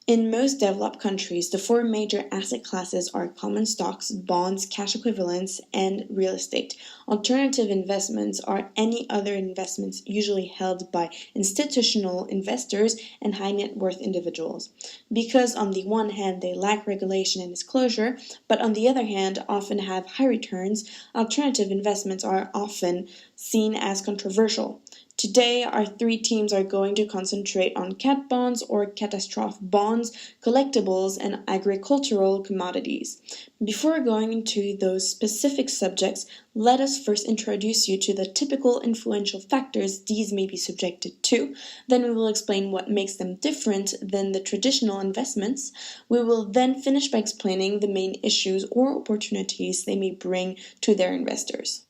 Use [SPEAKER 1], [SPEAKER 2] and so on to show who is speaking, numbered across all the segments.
[SPEAKER 1] In most developed countries, the four major asset classes are common stocks, bonds, cash equivalents, and real estate. Alternative investments are any other investments usually held by institutional investors and high net worth individuals. Because on the one hand they lack regulation and disclosure, but on the other hand often have high returns, alternative investments are often seen as controversial. Today, our three teams are going to concentrate on cat bonds or catastrophe bonds, collectibles, and agricultural commodities. Before going into those specific subjects, let us first introduce you to the typical influential factors these may be subjected to. Then we will explain what makes them different than the traditional investments. We will then finish by explaining the main issues or opportunities they may bring to their investors.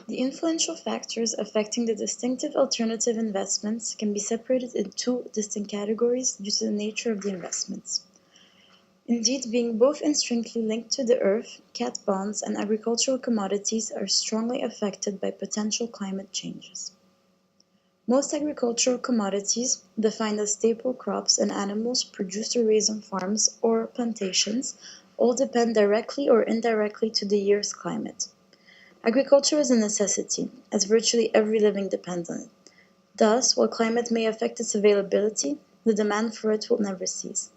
[SPEAKER 2] The influential factors affecting the distinctive alternative investments can be separated in two distinct categories due to the nature of the investments. Indeed, being both intrinsically linked to the earth, cat bonds and agricultural commodities are strongly affected by potential climate changes. Most agricultural commodities, defined as staple crops and animals produced or raised on farms or plantations, all depend directly or indirectly to the year's climate. Agriculture is a necessity, as virtually every living depends on it. Thus, while climate may affect its availability, the demand for it will never cease.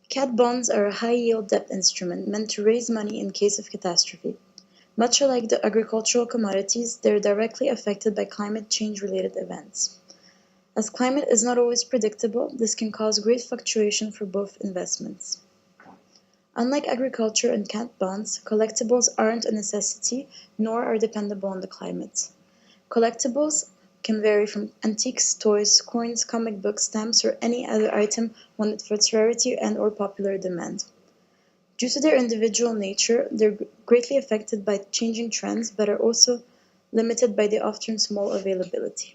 [SPEAKER 2] Cat bonds are a high-yield debt instrument meant to raise money in case of catastrophe. Much like the agricultural commodities, they are directly affected by climate change-related events. As climate is not always predictable, this can cause great fluctuation for both investments. Unlike agriculture and cat bonds, collectibles aren't a necessity nor are dependable on the climate. Collectibles can vary from antiques, toys, coins, comic books, stamps, or any other item one for its rarity and or popular demand. Due to their individual nature, they're greatly affected by changing trends but are also limited by the often small availability.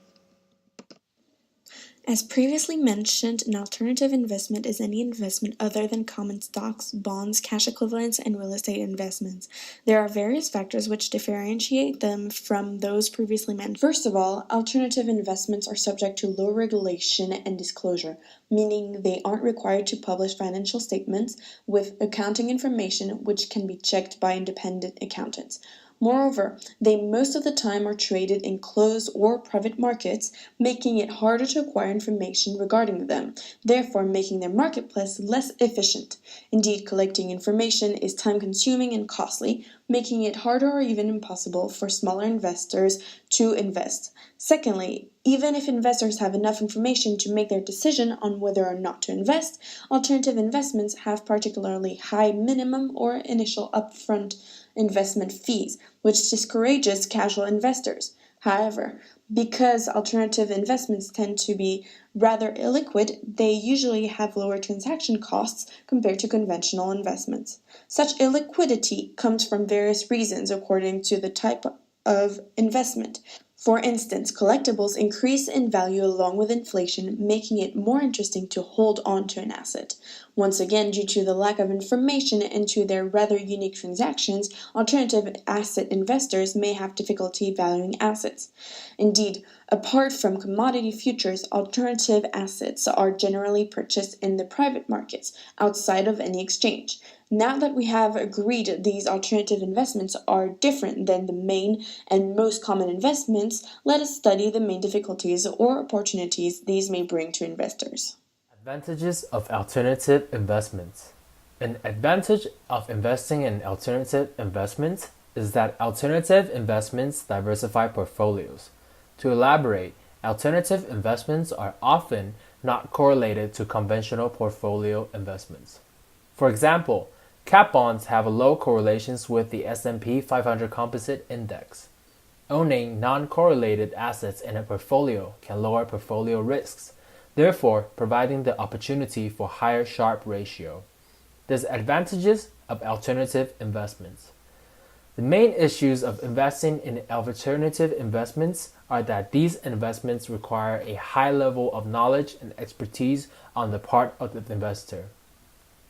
[SPEAKER 1] As previously mentioned, an alternative investment is any investment other than common stocks, bonds, cash equivalents, and real estate investments. There are various factors which differentiate them from those previously mentioned. First of all, alternative investments are subject to low regulation and disclosure, meaning they aren't required to publish financial statements with accounting information which can be checked by independent accountants. Moreover, they most of the time are traded in closed or private markets, making it harder to acquire information regarding them, therefore making their marketplace less efficient. Indeed, collecting information is time-consuming and costly, making it harder or even impossible for smaller investors to invest. Secondly, even if investors have enough information to make their decision on whether or not to invest, alternative investments have particularly high minimum or initial upfront investment fees, which discourages casual investors. However, because alternative investments tend to be rather illiquid, they usually have lower transaction costs compared to conventional investments. Such illiquidity comes from various reasons according to the type of investment. For instance, collectibles increase in value along with inflation, making it more interesting to hold on to an asset. Once again, due to the lack of information and to their rather unique transactions, alternative asset investors may have difficulty valuing assets. Indeed, apart from commodity futures, alternative assets are generally purchased in the private markets, outside of any exchange. Now that we have agreed these alternative investments are different than the main and most common investments, let us study the main difficulties or opportunities these may bring to investors.
[SPEAKER 3] Advantages of alternative investments. An advantage of investing in alternative investments is that alternative investments diversify portfolios. To elaborate, alternative investments are often not correlated to conventional portfolio investments. For example, cat bonds have low correlations with the S&P 500 Composite Index. Owning non-correlated assets in a portfolio can lower portfolio risks, therefore providing the opportunity for higher Sharpe ratio. Disadvantages of alternative investments. The main issues of investing in alternative investments are that these investments require a high level of knowledge and expertise on the part of the investor.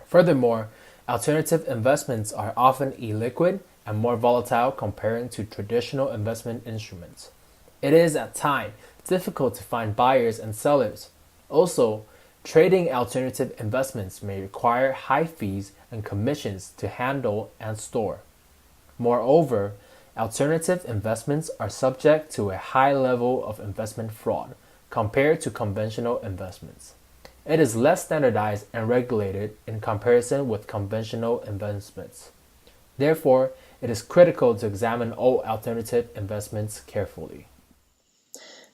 [SPEAKER 3] Furthermore, alternative investments are often illiquid and more volatile comparing to traditional investment instruments. It is at times difficult to find buyers and sellers. Also, Trading alternative investments may require high fees and commissions to handle and store. Moreover, alternative investments are subject to a high level of investment fraud compared to conventional investments. It is less standardized and regulated in comparison with conventional investments. Therefore, it is critical to examine all alternative investments carefully.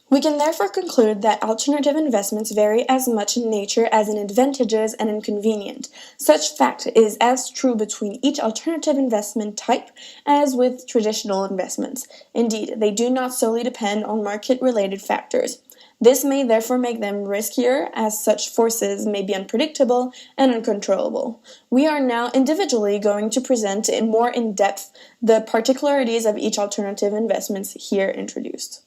[SPEAKER 1] We can therefore conclude that alternative investments vary as much in nature as in advantageous and inconvenient. Such fact is as true between each alternative investment type as with traditional investments. Indeed, they do not solely depend on market-related factors. This may therefore make them riskier, as such forces may be unpredictable and uncontrollable. We are now individually going to present more in depth the particularities of each alternative investments here introduced.